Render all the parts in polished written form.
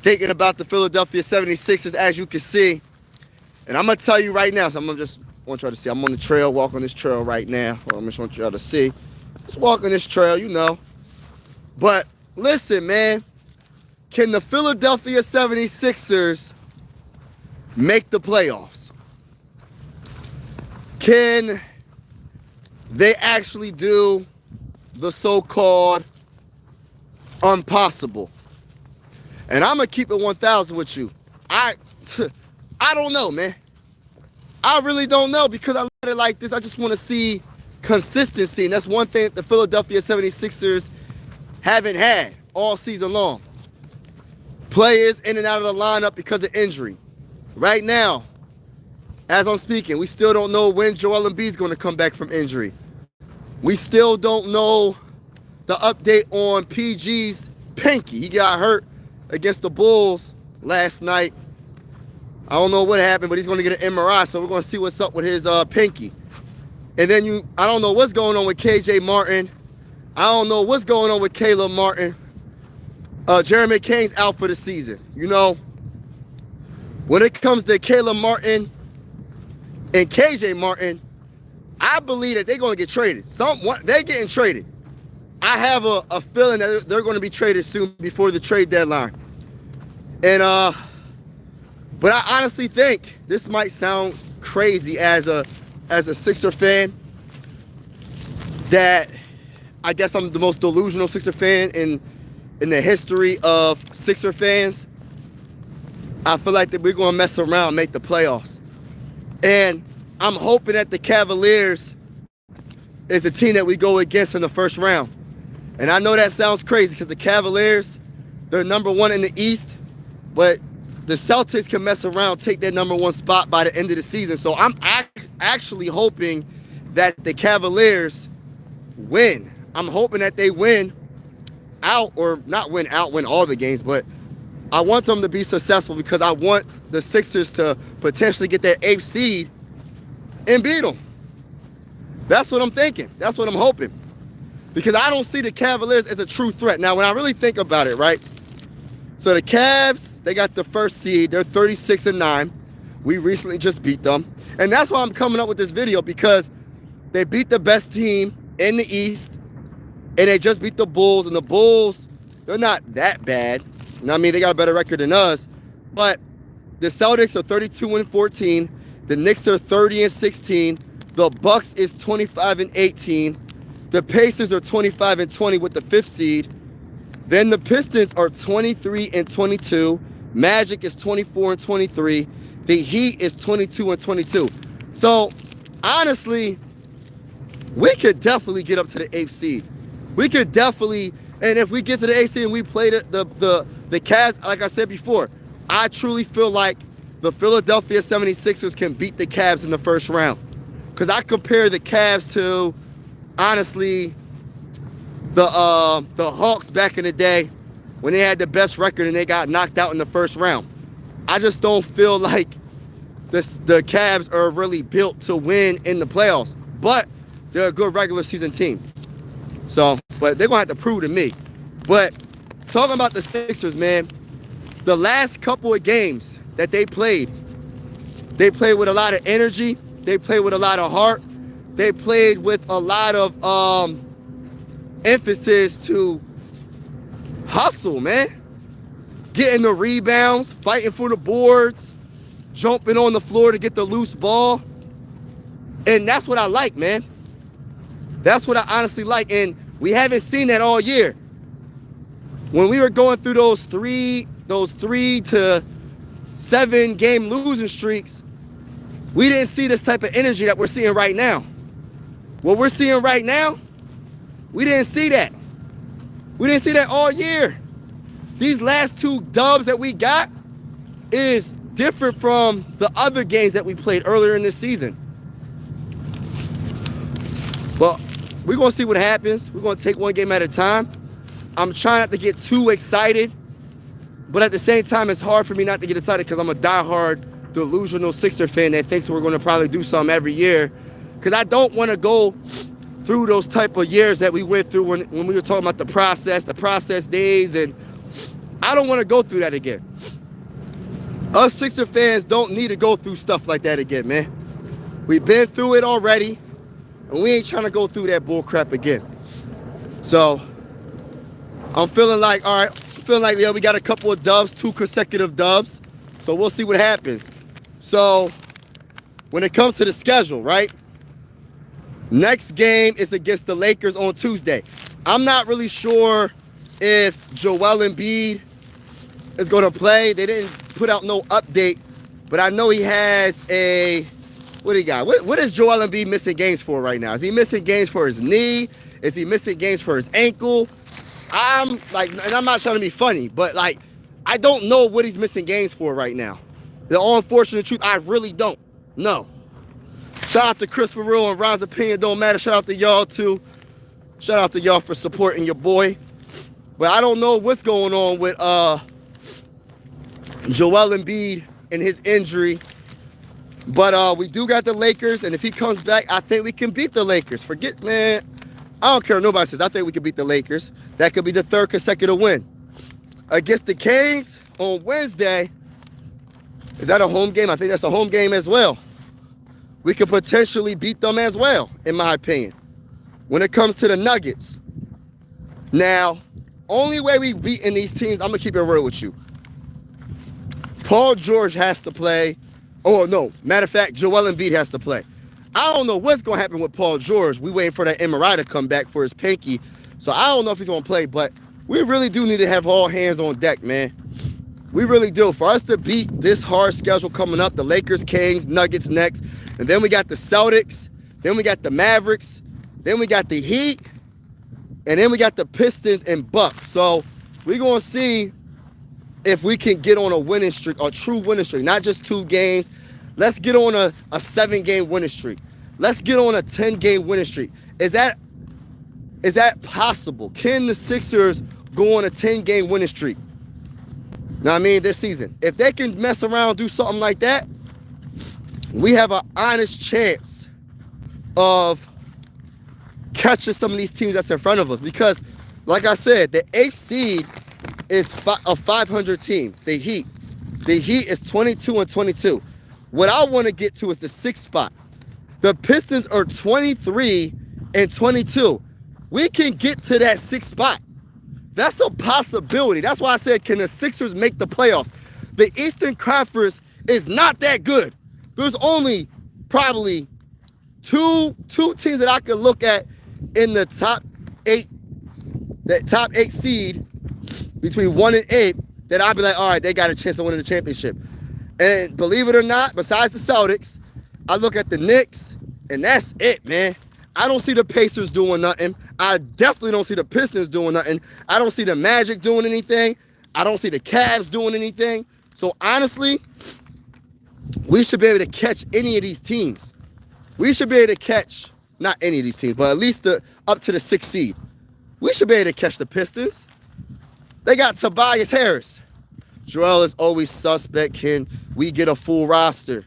thinking about the Philadelphia 76ers, as you can see. And I'm going to tell you right now, so I'm going to just want y'all to see. I'm on the trail, walking this trail right now. I just want y'all to see. Just walking this trail, you know. But listen, man. Can the Philadelphia 76ers make the playoffs? Can they actually do the so-called impossible? And I'm going to keep it 1,000 with you. I don't know, man. I really don't know because I look at it like this. I just want to see consistency. And that's one thing the Philadelphia 76ers haven't had all season long. Players in and out of the lineup because of injury. Right now, as I'm speaking, we still don't know when Joel Embiid is going to come back from injury. We still don't know the update on PG's pinky. He got hurt against the Bulls last night. I don't know what happened, but he's going to get an MRI, so we're going to see what's up with his pinky. And then I don't know what's going on with KJ Martin. I don't know what's going on with Caleb Martin. Jeremy Kane's out for the season. You know, when it comes to Caleb Martin and KJ Martin, I believe that they're going to get traded. They're getting traded. I have a feeling that they're going to be traded soon before the trade deadline. And but I honestly think this might sound crazy as a Sixer fan, that I guess I'm the most delusional Sixer fan in the history of Sixer fans. I feel like that we're going to mess around and make the playoffs. And I'm hoping that the Cavaliers is the team that we go against in the first round. And I know that sounds crazy because the Cavaliers, they're number one in the East, but the Celtics can mess around, take that number one spot by the end of the season. So I'm actually hoping that the Cavaliers win. I'm hoping that they win out, or not win out, win all the games, but I want them to be successful because I want the Sixers to potentially get that 8th seed and beat them. That's what I'm thinking. That's what I'm hoping. Because I don't see the Cavaliers as a true threat. Now, when I really think about it, right? So the Cavs, they got the first seed. They're 36-9. We recently just beat them. And that's why I'm coming up with this video, because they beat the best team in the East, and they just beat the Bulls. And the Bulls, they're not that bad. You know what I mean? They got a better record than us. But the Celtics are 32-14. The Knicks are 30-16. The Bucks is 25-18. The Pacers are 25-20 with the 5th seed. Then the Pistons are 23-22. Magic is 24-23. The Heat is 22-22. So, honestly, we could definitely get up to the 8th seed. We could definitely, and if we get to the 8th seed and we play the Cavs, like I said before, I truly feel like the Philadelphia 76ers can beat the Cavs in the first round. Because I compare the Cavs to, honestly, the Hawks back in the day when they had the best record and they got knocked out in the first round. I just don't feel like the Cavs are really built to win in the playoffs. But they're a good regular season team. So, but they're going to have to prove to me. But talking about the Sixers, man, the last couple of games that they played with a lot of energy. They played with a lot of heart. They played with a lot of emphasis to hustle, man. Getting the rebounds, fighting for the boards, jumping on the floor to get the loose ball. And that's what I like, man. That's what I honestly like. And we haven't seen that all year. When we were going through those 3 to 7 game losing streaks, we didn't see this type of energy that we're seeing right now. What we're seeing right now, we didn't see that. We didn't see that all year. These last 2 dubs that we got is different from the other games that we played earlier in this season. But we're going to see what happens. We're going to take one game at a time. I'm trying not to get too excited, but at the same time, it's hard for me not to get excited because I'm a diehard, delusional Sixer fan that thinks we're going to probably do something every year. Because I don't want to go through those type of years that we went through when we were talking about the process days, and I don't want to go through that again. Us Sixer fans don't need to go through stuff like that again, man. We've been through it already, and we ain't trying to go through that bull crap again. So I'm feeling like, all right, yeah, we got a couple of dubs, 2 consecutive dubs. So we'll see what happens. So when it comes to the schedule, right? Next game is against the Lakers on Tuesday. I'm not really sure if Joel Embiid is going to play. They didn't put out no update, but I know he has a, what do you got? What is Joel Embiid missing games for right now? Is he missing games for his knee? Is he missing games for his ankle? I'm like, and I'm not trying to be funny, but like, I don't know what he's missing games for right now. The unfortunate truth, I really don't know. Shout out to Chris for real and Ron's opinion don't matter. Shout out to y'all too. Shout out to y'all for supporting your boy. But I don't know what's going on with Joel Embiid and his injury. But we do got the Lakers, and if he comes back, I think we can beat the Lakers. Forget, man, I don't care what nobody says. I think we can beat the Lakers. That could be the 3rd consecutive win. Against the Kings on Wednesday, is that a home game? I think that's a home game as well. We could potentially beat them as well, in my opinion. When it comes to the Nuggets. Now, only way we beat in these teams, I'm going to keep it real with you. Paul George has to play. Oh, no. Matter of fact, Joel Embiid has to play. I don't know what's going to happen with Paul George. We waiting for that MRI to come back for his pinky. So I don't know if he's going to play, but we really do need to have all hands on deck, man. We really do. For us to beat this hard schedule coming up, the Lakers, Kings, Nuggets next, and then we got the Celtics, then we got the Mavericks, then we got the Heat, and then we got the Pistons and Bucks. So we're going to see if we can get on a winning streak, a true winning streak, not just 2 games. Let's get on a 7-game winning streak. Let's get on a 10-game winning streak. Is that possible? Can the Sixers go on a 10-game winning streak? Know what I mean, this season. If they can mess around and do something like that, we have an honest chance of catching some of these teams that's in front of us. Because, like I said, the 8th seed is a 500 team, the Heat. The Heat is 22-22. What I want to get to is the 6th spot. The Pistons are 23-22. We can get to that 6th spot. That's a possibility. That's why I said, can the Sixers make the playoffs? The Eastern Conference is not that good. There's only probably two teams that I could look at in the top 8, that top 8 seed between 1 and 8, that I'd be like, all right, they got a chance of winning the championship. And believe it or not, besides the Celtics, I look at the Knicks, and that's it, man. I don't see the Pacers doing nothing. I definitely don't see the Pistons doing nothing. I don't see the Magic doing anything. I don't see the Cavs doing anything. So honestly, we should be able to catch any of these teams. We should be able to catch, not any of these teams, but at least up to the 6th seed. We should be able to catch the Pistons. They got Tobias Harris. Joel is always suspect. Can we get a full roster?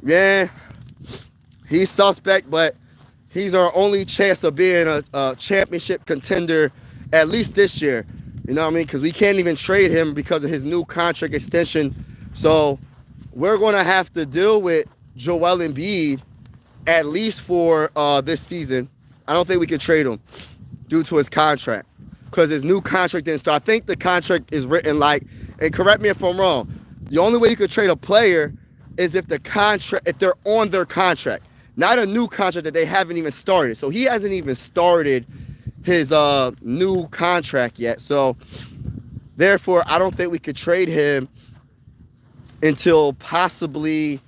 Yeah, he's suspect, but he's our only chance of being a championship contender, at least this year. You know what I mean? Because we can't even trade him because of his new contract extension. So we're going to have to deal with Joel Embiid at least for this season. I don't think we could trade him due to his contract because his new contract didn't start. I think the contract is written like, and correct me if I'm wrong, the only way you could trade a player is if they're on their contract. Not a new contract that they haven't even started. So he hasn't even started his new contract yet. So therefore, I don't think we could trade him until possibly,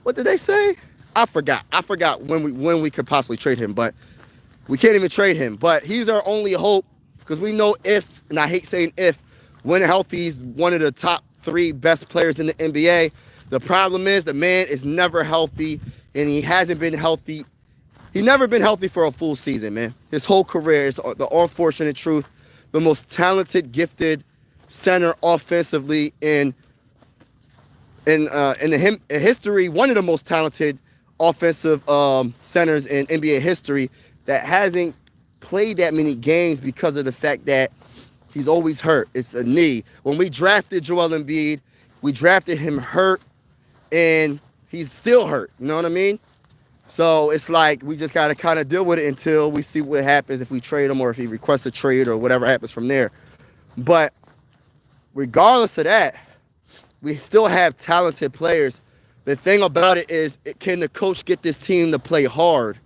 what did they say? I forgot when we could possibly trade him, but we can't even trade him. But he's our only hope because we know if, and I hate saying if, when healthy, he's one of the top 3 best players in the NBA. The problem is the man is never healthy. And he hasn't been healthy. He's never been healthy for a full season, man. His whole career is the unfortunate truth. The most talented, gifted center offensively in the history. One of the most talented offensive centers in NBA history that hasn't played that many games because of the fact that he's always hurt. It's a knee. When we drafted Joel Embiid, We drafted him hurt, and he's still hurt. You know what I mean? So it's like we just got to kind of deal with it until we see what happens if we trade him or if he requests a trade or whatever happens from there. But regardless of that, we still have talented players. The thing about it is, can the coach get this team to play hard?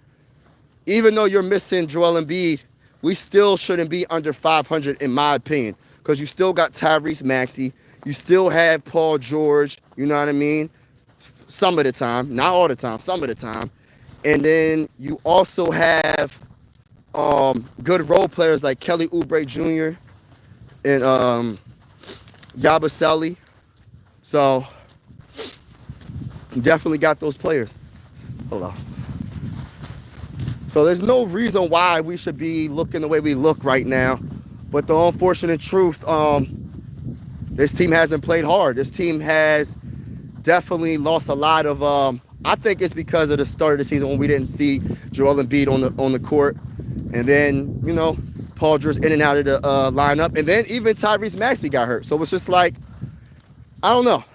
Even though you're missing Joel Embiid, we still shouldn't be under 500 in my opinion, because you still got Tyrese Maxey. You still have Paul George, you know what I mean? Some of the time, not all the time, some of the time. And then you also have good role players like Kelly Oubre Jr. and Yabusele. So definitely got those players. Hold on. So there's no reason why we should be looking the way we look right now. But the unfortunate truth, this team hasn't played hard. This team has definitely lost a lot of. I think it's because of the start of the season when we didn't see Joel Embiid on the court, and then Paul George in and out of the lineup, and then even Tyrese Maxey got hurt. So it's just like I don't know.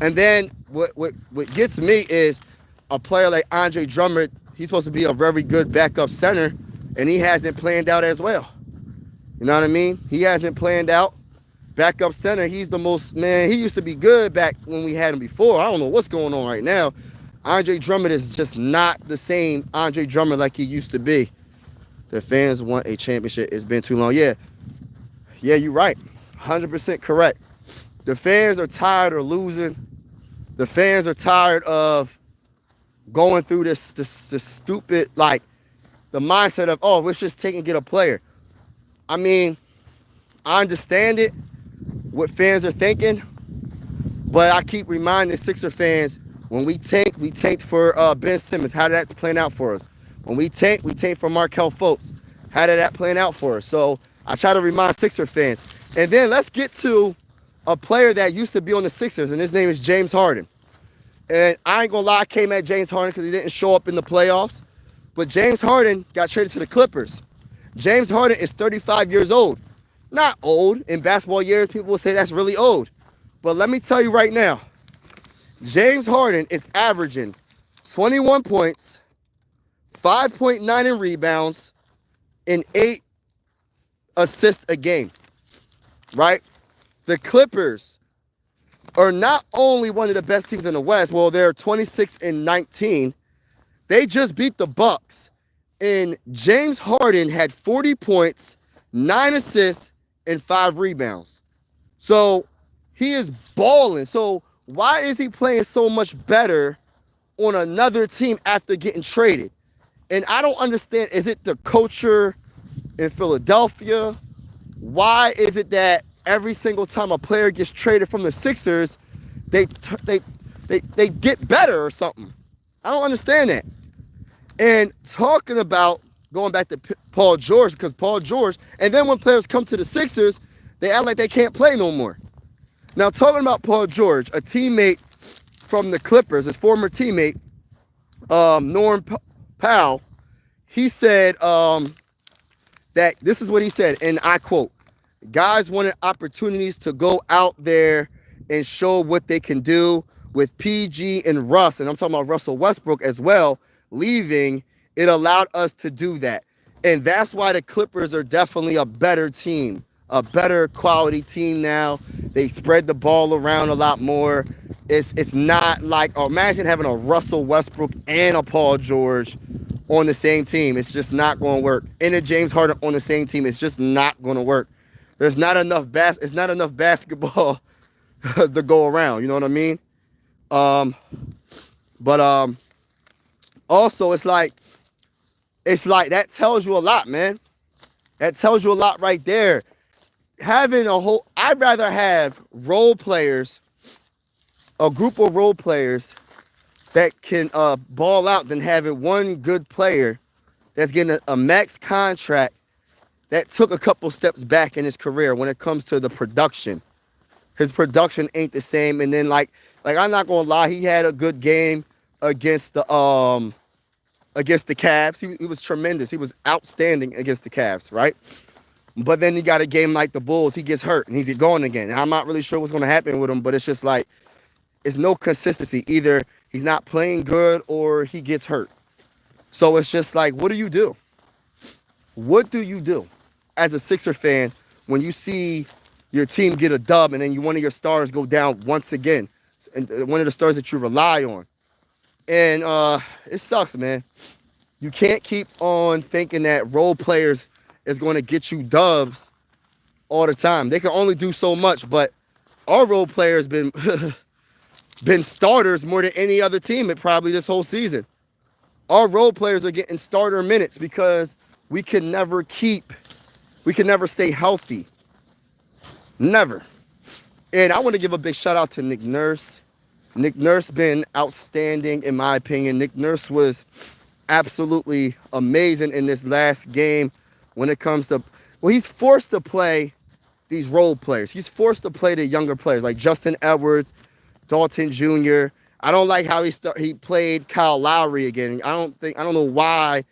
And then what gets me is a player like Andre Drummond. He's supposed to be a very good backup center, and he hasn't planned out as well. You know what I mean? He hasn't planned out. Backup center, he's the most, man, he used to be good back when we had him before. I don't know what's going on right now. Andre Drummond is just not the same Andre Drummond like he used to be. The fans want a championship. It's been too long. Yeah, you're right. 100% correct. The fans are tired of losing. The fans are tired of going through this stupid, like, the mindset of, oh, let's just take and get a player. I mean, I understand it, what fans are thinking, but I keep reminding Sixer fans, when we tanked for Ben Simmons. How did that plan out for us? When we tanked for Markelle Fultz. How did that plan out for us? So I try to remind Sixer fans. And then let's get to a player that used to be on the Sixers, and his name is James Harden. And I ain't gonna lie, I came at James Harden because he didn't show up in the playoffs. But James Harden got traded to the Clippers. James Harden is 35 years old. Not old. In basketball years, people will say that's really old. But let me tell you right now, James Harden is averaging 21 points, 5.9 in rebounds, and 8 assists a game, right? The Clippers are not only one of the best teams in the West. Well, they're 26-19. They just beat the Bucks. And James Harden had 40 points, 9 assists, and 5 rebounds. So he is balling. So why is he playing so much better on another team after getting traded? And I don't understand. Is it the culture in Philadelphia? Why is it that every single time a player gets traded from the Sixers, they get better or something? I don't understand that. And talking about going back to Paul George, because Paul George, and then when players come to the Sixers, they act like they can't play no more. Now, talking about Paul George, a teammate from the Clippers, his former teammate, Norm Powell, he said that this is what he said, and I quote, "Guys wanted opportunities to go out there and show what they can do with PG and Russ," and I'm talking about Russell Westbrook as well, leaving. It allowed us to do that. And that's why the Clippers are definitely a better team, a better quality team now. They spread the ball around a lot more. It's not like, oh, imagine having a Russell Westbrook and a Paul George on the same team. It's just not going to work. And a James Harden on the same team, it's just not going to work. There's not enough it's not enough basketball to go around. You know what I mean? But also it's like that tells you a lot, man. That tells you a lot right there. I'd rather have role players, a group of role players that can ball out than having one good player that's getting a max contract that took a couple steps back in his career when it comes to the production. His production ain't the same. And then like I'm not gonna lie, he had a good game against the Cavs. He was tremendous. He was outstanding against the Cavs, right? But then you got a game like the Bulls, he gets hurt and he's going again. And I'm not really sure what's going to happen with him, but it's just like, it's no consistency. Either he's not playing good or he gets hurt. So it's just like, what do you do? What do you do as a Sixer fan when you see your team get a dub and then one of your stars go down once again? And one of the stars that you rely on. And it sucks, man. You can't keep on thinking that role players is going to get you dubs all the time. They can only do so much, but our role players been been starters more than any other team at probably this whole season. Our role players are getting starter minutes because we can never stay healthy. Never. And I want to give a big shout out to Nick Nurse. Nick Nurse been outstanding in my opinion. Nick Nurse was absolutely amazing in this last game when it comes to, well, he's forced to play these role players. He's forced to play the younger players like Justin Edwards, Dalton Jr. I don't like how he played Kyle Lowry again. I don't know why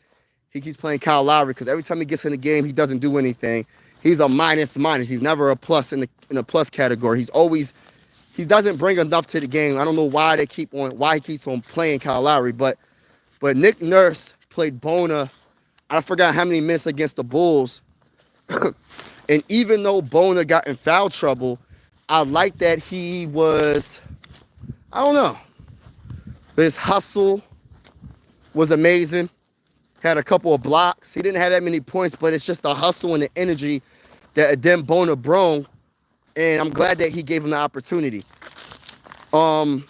he keeps playing Kyle Lowry, because every time he gets in the game, he doesn't do anything. He's a minus. He's never a plus in the plus category. He doesn't bring enough to the game. I don't know why he keeps on playing Kyle Lowry, but Nick Nurse played Bona, I forgot how many minutes against the Bulls. And even though Bona got in foul trouble, I like that he was, I don't know, his hustle was amazing. Had a couple of blocks. He didn't have that many points, but it's just the hustle and the energy that Adem Bona brought. And I'm glad that he gave him the opportunity. And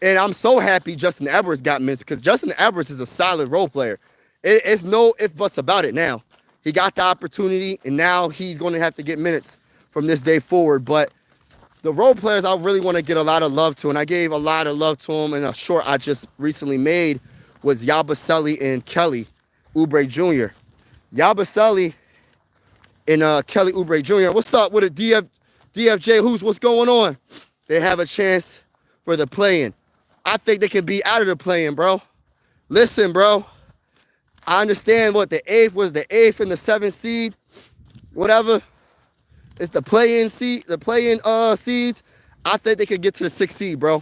I'm so happy Justin Edwards got minutes, because Justin Edwards is a solid role player. It's no ifs, buts about it now. He got the opportunity, and now he's going to have to get minutes from this day forward. But the role players I really want to get a lot of love to, and I gave a lot of love to him in a short I just recently made, was Yabusele and Kelly Oubre Jr. Yabusele and Kelly Oubre Jr. What's up with a DFJ? What's going on? They have a chance for the play-in. I think they can be out of the play-in, bro. Listen, bro. I understand what the eighth and the 7th seed, whatever. It's the play-in seed, seeds. I think they could get to the 6th seed, bro.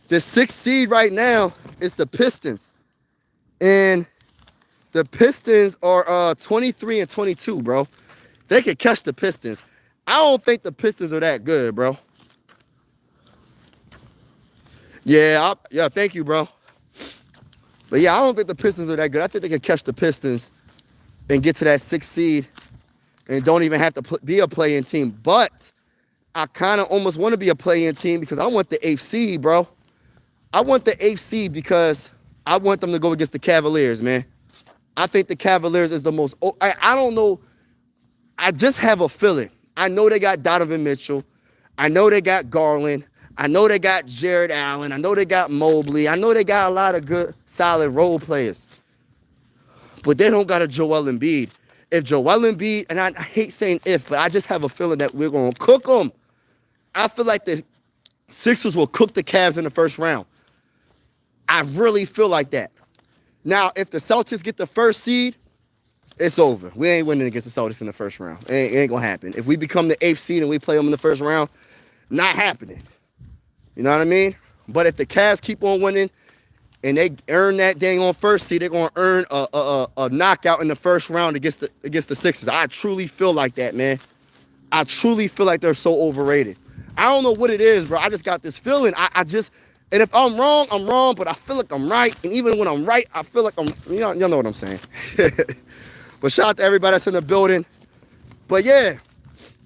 The 6th seed right now is the Pistons. And the Pistons are 23 and 22, bro. They could catch the Pistons. I don't think the Pistons are that good, bro. Yeah, thank you, bro. But yeah, I don't think the Pistons are that good. I think they could catch the Pistons and get to that 6th seed and don't even have to be a play-in team. But I kind of almost want to be a play-in team because I want the 8th seed, bro. I want the 8th seed because I want them to go against the Cavaliers, man. I think the Cavaliers is the most, I don't know. I just have a feeling. I know they got Donovan Mitchell. I know they got Garland. I know they got Jared Allen. I know they got Mobley. I know they got a lot of good, solid role players. But they don't got a Joel Embiid. If Joel Embiid, and I hate saying if, but I just have a feeling that we're going to cook them. I feel like the Sixers will cook the Cavs in the first round. I really feel like that. Now, if the Celtics get the 1st seed, it's over. We ain't winning against the Celtics in the first round. It ain't going to happen. If we become the 8th seed and we play them in the first round, not happening. You know what I mean? But if the Cavs keep on winning and they earn that dang on 1st seed, they're going to earn a knockout in the first round against the Sixers. I truly feel like that, man. I truly feel like they're so overrated. I don't know what it is, bro. I just got this feeling. And if I'm wrong, but I feel like I'm right. And even when I'm right, I feel like y'all know what I'm saying. But shout out to everybody that's in the building. But yeah,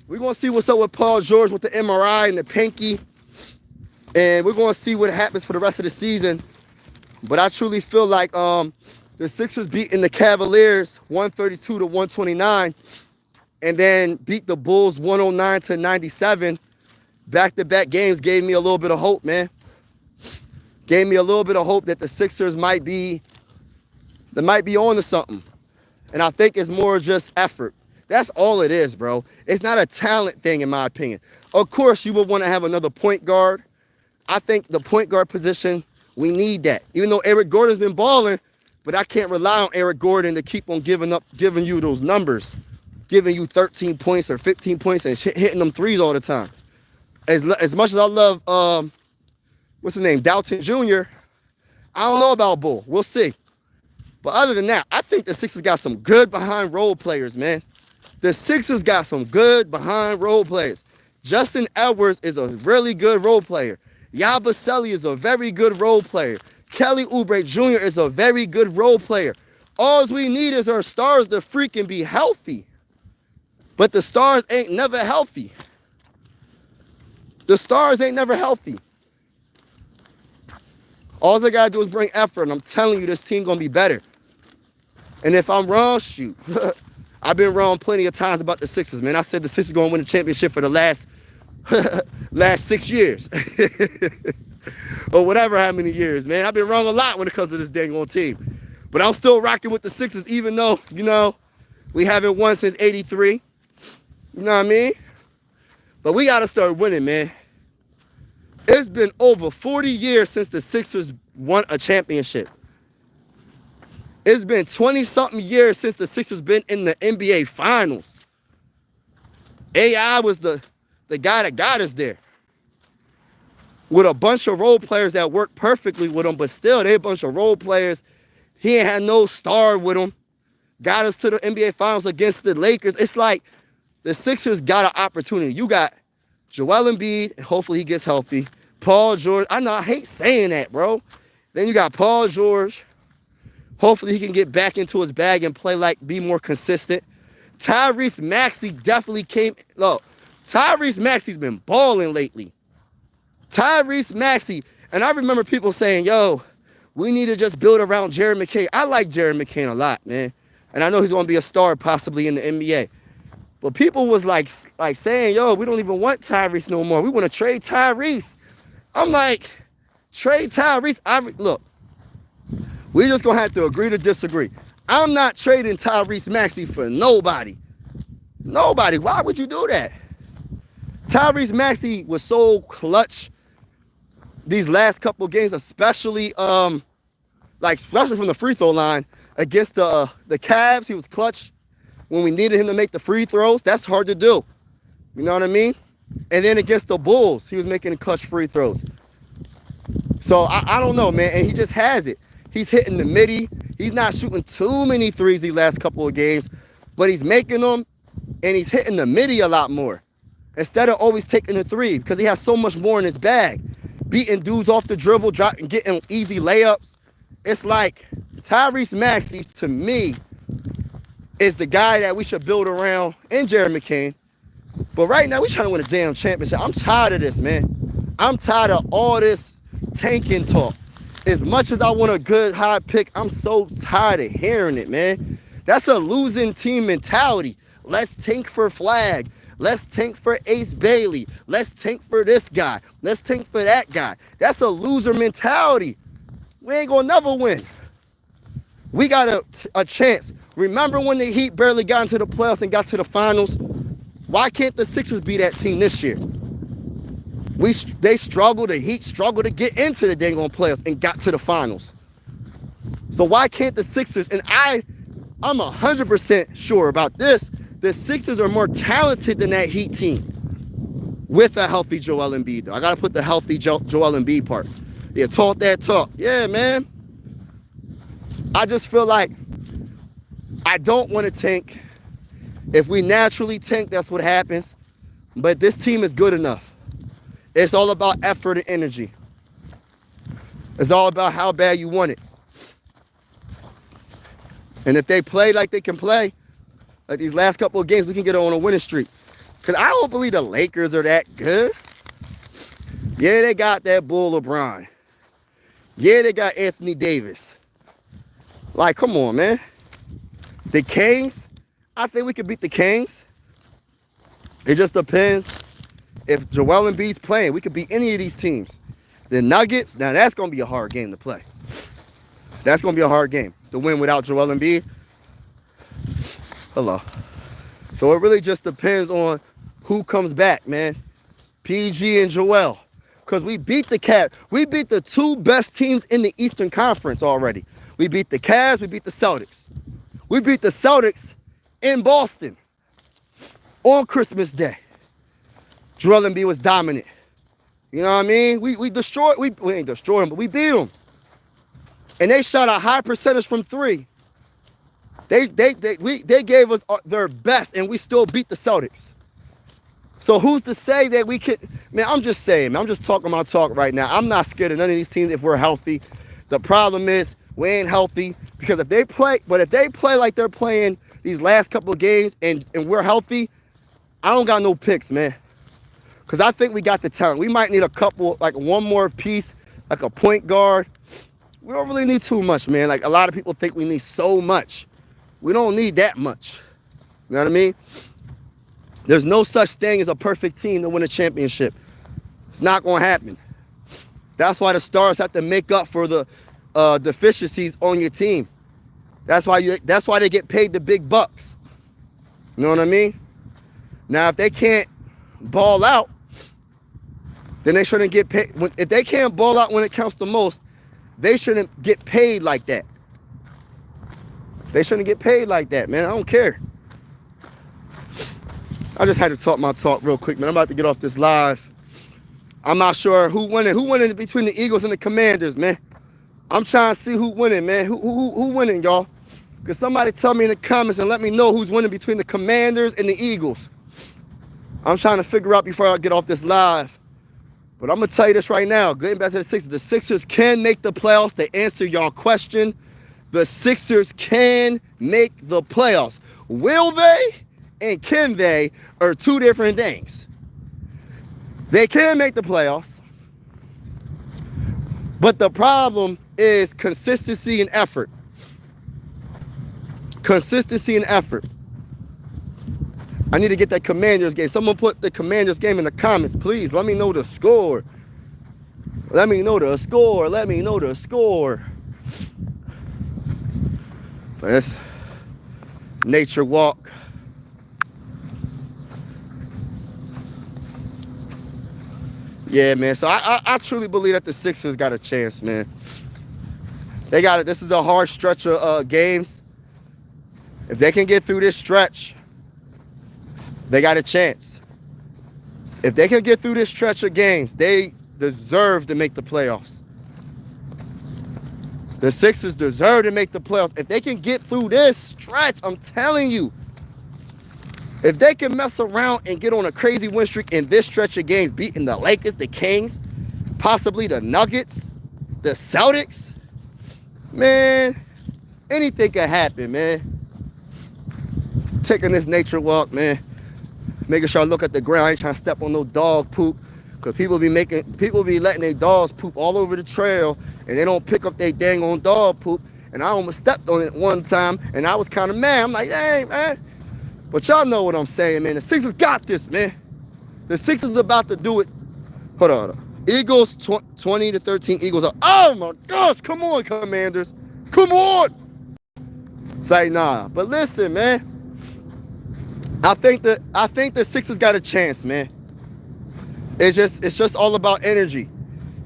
we're going to see what's up with Paul George with the MRI and the pinky. And we're going to see what happens for the rest of the season. But I truly feel like the Sixers beating the Cavaliers 132 to 129. And then beat the Bulls 109 to 97. Back-to-back games gave me a little bit of hope, man. Gave me a little bit of hope that the Sixers might be on to something. And I think it's more just effort. That's all it is, bro. It's not a talent thing, in my opinion. Of course, you would want to have another point guard. I think the point guard position, we need that. Even though Eric Gordon's been balling, but I can't rely on Eric Gordon to keep on giving you those numbers. giving you 13 points or 15 points and hitting them threes all the time. As much as I love, what's his name, Dalton Jr., I don't know about Bull. We'll see. But other than that, I think the Sixers got some good behind role players, man. The Sixers got some good behind role players. Justin Edwards is a really good role player. Yabusele is a very good role player. Kelly Oubre Jr. is a very good role player. All we need is our stars to freaking be healthy. But the stars ain't never healthy. The stars ain't never healthy. All they gotta do is bring effort, and I'm telling you, this team gonna be better. And if I'm wrong, shoot. I've been wrong plenty of times about the Sixers, man. I said the Sixers gonna win the championship for the last 6 years. Or whatever, how many years, man. I've been wrong a lot when it comes to this dang old team. But I'm still rocking with the Sixers, even though, we haven't won since '83. You know what I mean? But we got to start winning, man. It's been over 40 years since the Sixers won a championship. It's been 20-something years since the Sixers been in the NBA Finals. AI was the guy that got us there. With a bunch of role players that worked perfectly with him, but still, they a bunch of role players. He ain't had no star with him. Got us to the NBA Finals against the Lakers. It's like the Sixers got an opportunity. You got Joel Embiid, and hopefully he gets healthy. Paul George. I know, I hate saying that, bro. Then you got Paul George. Hopefully he can get back into his bag and be more consistent. Tyrese Maxey definitely came. Look, Tyrese Maxey's been balling lately. Tyrese Maxey. And I remember people saying, yo, we need to just build around Jared McCain. I like Jared McCain a lot, man. And I know he's going to be a star possibly in the NBA. But people was like saying, yo, we don't even want Tyrese no more. We want to trade Tyrese. I'm like, trade Tyrese? Look, we just going to have to agree to disagree. I'm not trading Tyrese Maxey for nobody. Nobody. Why would you do that? Tyrese Maxey was so clutch these last couple games, especially from the free throw line against the Cavs. He was clutch when we needed him to make the free throws. That's hard to do. You know what I mean? And then against the Bulls, he was making clutch free throws. So I don't know, man. And he just has it. He's hitting the midi. He's not shooting too many threes these last couple of games, but he's making them, and he's hitting the midi a lot more instead of always taking the three, because he has so much more in his bag. Beating dudes off the dribble, dropping, getting easy layups. It's like Tyrese Maxey, to me, is the guy that we should build around, and Jared McCain. But right now, we're trying to win a damn championship. I'm tired of this, man. I'm tired of all this tanking talk. As much as I want a good high pick, I'm so tired of hearing it, man. That's a losing team mentality. Let's tank for Flag. Let's tank for Ace Bailey. Let's tank for this guy. Let's tank for that guy. That's a loser mentality. We ain't gonna never win. We got a chance. Remember when the Heat barely got into the playoffs and got to the finals? Why can't the Sixers be that team this year? They struggled, the Heat struggled to get into the dang on playoffs and got to the finals. So why can't the Sixers, and I'm 100% sure about this, the Sixers are more talented than that Heat team with a healthy Joel Embiid, though. I got to put the healthy Joel Embiid part. Yeah, talk that talk. Yeah, man. I just feel like I don't want to tank. If we naturally tank, that's what happens. But this team is good enough. It's all about effort and energy. It's all about how bad you want it. And if they play like they can play, like these last couple of games, we can get on a winning streak. Because I don't believe the Lakers are that good. Yeah, they got that bull LeBron. Yeah, they got Anthony Davis. Like, come on, man. The Kings, I think we could beat the Kings. It just depends. If Joel Embiid's playing, we could beat any of these teams. The Nuggets, now that's going to be a hard game to play. That's going to be a hard game to win without Joel Embiid. Hello. So it really just depends on who comes back, man. PG and Joel. Because we beat the Cavs. We beat the two best teams in the Eastern Conference already. We beat the Cavs, we beat the Celtics. We beat the Celtics in Boston. on Christmas Day. Joel Embiid was dominant. You know what I mean? We ain't destroyed them, but we beat them. And they shot a high percentage from three. They gave us their best, and we still beat the Celtics. So who's to say that we could? Man, I'm just saying, man. I'm just talking my talk right now. I'm not scared of none of these teams if we're healthy. The problem is we ain't healthy because if they play like they're playing these last couple of games and we're healthy, I don't got no picks, man. Because I think we got the talent. We might need a couple, like one more piece, like a point guard. We don't really need too much, man. Like a lot of people think we need so much. We don't need that much. You know what I mean? There's no such thing as a perfect team to win a championship. It's not going to happen. That's why the stars have to make up for the deficiencies on your team. That's why they get paid the big bucks. You know what I mean? Now, if they can't ball out, then they shouldn't get paid. If they can't ball out when it counts the most, they shouldn't get paid like that. They shouldn't get paid like that, man. I don't care. I just had to talk my talk real quick, man. I'm about to get off this live. I'm not sure who winning. Who winning between the Eagles and the Commanders, man? I'm trying to see who winning, man. Who winning, y'all? Because somebody tell me in the comments and let me know who's winning between the Commanders and the Eagles. I'm trying to figure out before I get off this live. But I'm going to tell you this right now. Getting back to the Sixers can make the playoffs. To answer y'all question, the Sixers can make the playoffs. Will they and can they are two different things. They can make the playoffs. But the problem is consistency and effort. Consistency and effort. I need to get that Commanders game. Someone put the Commanders game in the comments, please. Let me know the score. Let me know the score. Let me know the score. But it's nature walk. Yeah, man. So I truly believe that the Sixers got a chance, man. They got it. This is a hard stretch of games. If they can get through this stretch, they got a chance. If they can get through this stretch of games, they deserve to make the playoffs. The Sixers deserve to make the playoffs. If they can get through this stretch, I'm telling you, if they can mess around and get on a crazy win streak in this stretch of games, beating the Lakers, the Kings, possibly the Nuggets, the Celtics, man, anything can happen, man. Taking this nature walk, man. Making sure I look at the ground. I ain't trying to step on no dog poop. Because people be letting their dogs poop all over the trail and they don't pick up their dang on dog poop. And I almost stepped on it one time and I was kind of mad. I'm like, hey, man. But y'all know what I'm saying, man. The Sixers got this, man. The Sixers about to do it. Hold on. Eagles 20-13. Eagles up. Oh my gosh. Come on, Commanders. Come on. Say nah. But listen, man. I think the Sixers got a chance, man. It's just all about energy.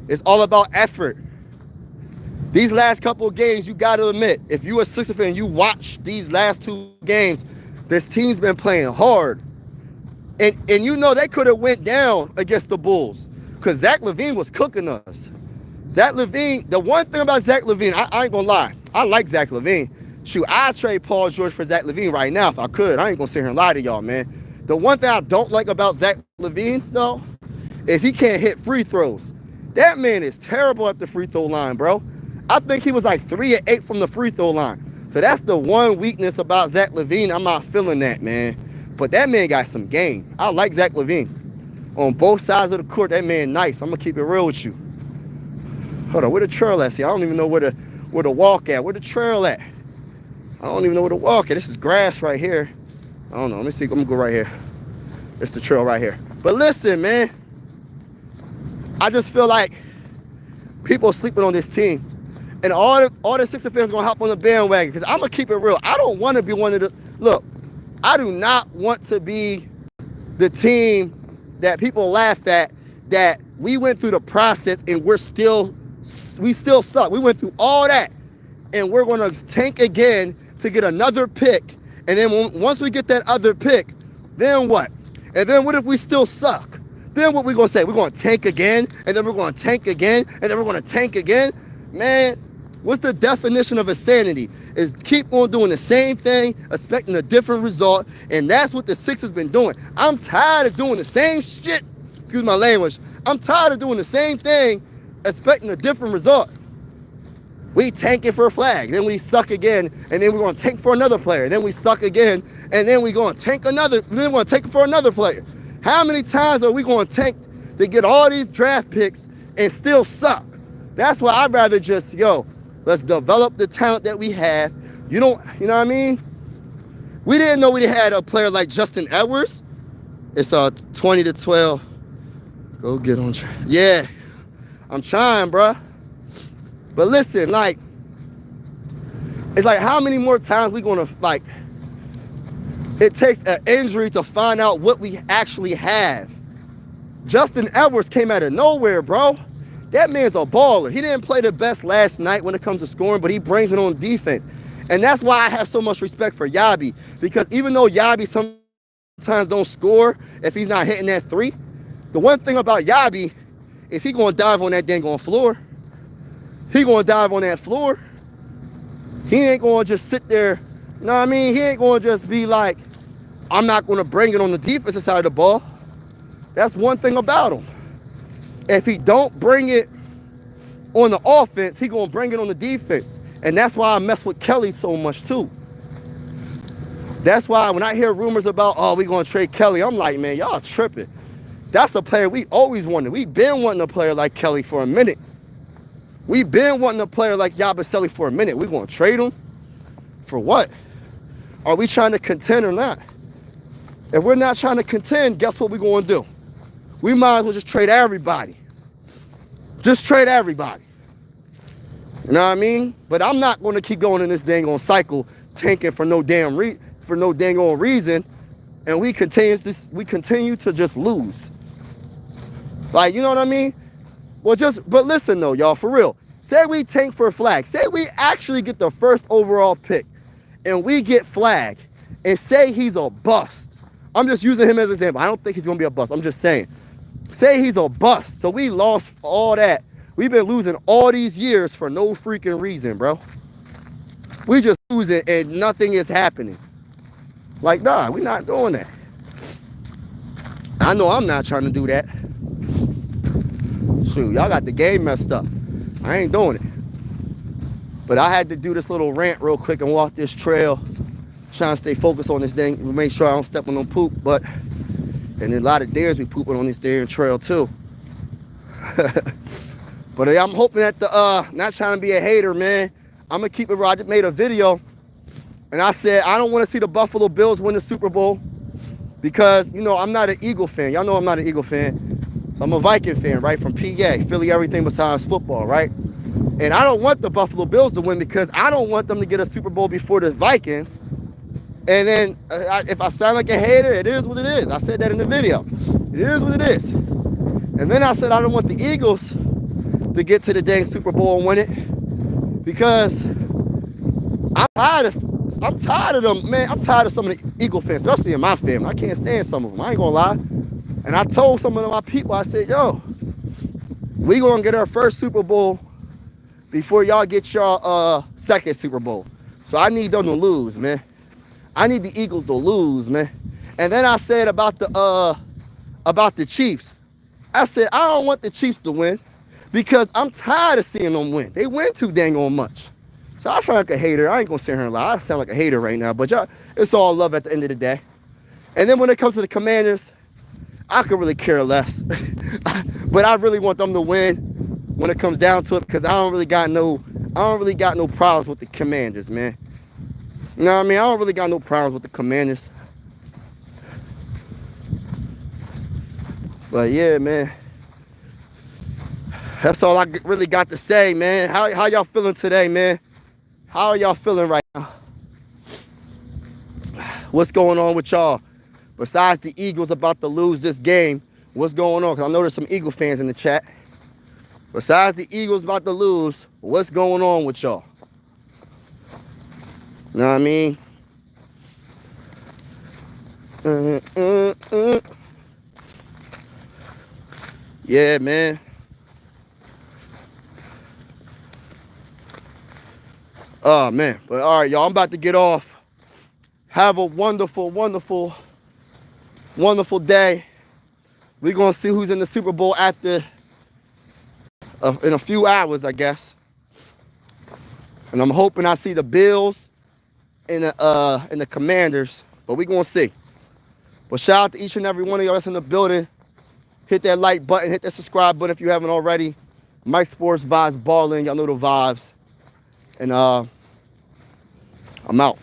It's all about effort. These last couple of games, you got to admit, if you a Sixers fan, you watch these last two games, this team's been playing hard. And you know they could have went down against the Bulls because Zach LaVine was cooking us. Zach LaVine, the one thing about Zach LaVine, I ain't going to lie. I like Zach LaVine. Shoot, I'd trade Paul George for Zach LaVine right now if I could. I ain't going to sit here and lie to y'all, man. The one thing I don't like about Zach LaVine, though, is he can't hit free throws. That man is terrible at the free throw line, bro. I think he was like 3 of 8 from the free throw line. So that's the one weakness about Zach LaVine. I'm not feeling that, man. But that man got some game. I like Zach LaVine. On both sides of the court, that man nice. I'm going to keep it real with you. Hold on, where the trail at? See, I don't even know where the walk at. Where the trail at? I don't even know where to walk at. This is grass right here. I don't know. Let me see. I'm going to go right here. It's the trail right here. But listen, man. I just feel like people are sleeping on this team. And all the Sixers fans are going to hop on the bandwagon. Because I'm going to keep it real. I don't want to be one of the... Look, I do not want to be the team that people laugh at, that we went through the process and we still suck. We went through all that. And we're going to tank again to get another pick. And then once we get that other pick, Then what? And then what if we still suck? Then what we gonna say? We're gonna tank again, and then we're gonna tank again, and then we're gonna tank again? Man, what's the definition of insanity? Is keep on doing the same thing, expecting a different result, and that's what the Sixers been doing. I'm tired of doing the same shit. Excuse my language. I'm tired of doing the same thing, expecting a different result. We tanking for a flag, then we suck again, and then we're gonna tank for another player, then we suck again, and then we're gonna tank another, then we're gonna tank for another player. How many times are we gonna tank to get all these draft picks and still suck? That's why I'd rather just, let's develop the talent that we have. You know what I mean? We didn't know we had a player like Justin Edwards. It's 20-12. Go get on track. Yeah, I'm trying, bruh. But listen, it's like how many more times we gonna, it takes an injury to find out what we actually have. Justin Edwards came out of nowhere, bro. That man's a baller. He didn't play the best last night when it comes to scoring, but he brings it on defense. And that's why I have so much respect for Yabi, because even though Yabi sometimes don't score if he's not hitting that three, the one thing about Yabi is he gonna dive on that dang on floor. He gonna dive on that floor. He ain't gonna just sit there, you know what I mean? He ain't gonna just be like, I'm not gonna bring it on the defensive side of the ball. That's one thing about him. If he don't bring it on the offense, he gonna bring it on the defense. And that's why I mess with Kelly so much too. That's why when I hear rumors about, we gonna trade Kelly, I'm like, man, y'all tripping. That's a player we always wanted. We've been wanting a player like Kelly for a minute. We've been wanting a player like Yabusele for a minute. We gonna trade him? For what? Are we trying to contend or not? If we're not trying to contend, guess what we're gonna do? We might as well just trade everybody. Just trade everybody. You know what I mean? But I'm not gonna keep going in this dang on cycle, tanking for no dang on reason, and we continue to just lose. Like, you know what I mean? But listen though, y'all, for real. Say we tank for a flag. Say we actually get the first overall pick and we get Flag and say he's a bust. I'm just using him as an example. I don't think he's going to be a bust. I'm just saying. Say he's a bust. So we lost all that. We've been losing all these years for no freaking reason, bro. We just losing and nothing is happening. Like, nah, we're not doing that. I know I'm not trying to do that. Shoot, y'all got the game messed up. I ain't doing it. But I had to do this little rant real quick and walk this trail, trying to stay focused on this thing, make sure I don't step on no poop. And then a lot of deers be pooping on this damn trail too. But I'm hoping that not trying to be a hater, man. I'm gonna keep it real. I just made a video and I said I don't want to see the Buffalo Bills win the Super Bowl because, I'm not an Eagle fan. Y'all know I'm not an Eagle fan. I'm a Viking fan, right? From PA, Philly, everything besides football, right? And I don't want the Buffalo Bills to win because I don't want them to get a Super Bowl before the Vikings. And then if I sound like a hater, it is what it is. I said that in the video. It is what it is. And then I said I don't want the Eagles to get to the dang Super Bowl and win it because I'm tired of them, man. I'm tired of some of the Eagle fans, especially in my family. I can't stand some of them. I ain't gonna lie. And I told some of my people, I said, we gonna get our first Super Bowl before y'all get your second Super Bowl. So I need them to lose, man. I need the Eagles to lose, man. And then I said about the Chiefs. I said, I don't want the Chiefs to win because I'm tired of seeing them win. They win too dang on much. So I sound like a hater. I ain't gonna sit here and lie. I sound like a hater right now, but y'all, it's all love at the end of the day. And then when it comes to the Commanders, I could really care less. But I really want them to win when it comes down to it because I don't really got no problems with the Commanders, man. You know what I mean? I don't really got no problems with the Commanders. But yeah, man. That's all I really got to say, man. How y'all feeling today, man? How are y'all feeling right now? What's going on with y'all? Besides the Eagles about to lose this game, what's going on? Because I know there's some Eagle fans in the chat. Besides the Eagles about to lose, what's going on with y'all? You know what I mean? Uh, uh, uh. Yeah, man. Oh, man. But all right, y'all, I'm about to get off. Have a wonderful, wonderful, wonderful day. We're going to see who's in the Super Bowl after, in a few hours, I guess. And I'm hoping I see the Bills and the Commanders. But we're going to see. But shout out to each and every one of y'all that's in the building. Hit that like button. Hit that subscribe button if you haven't already. Mike Sports Vibes Balling. Y'all know the vibes. And I'm out.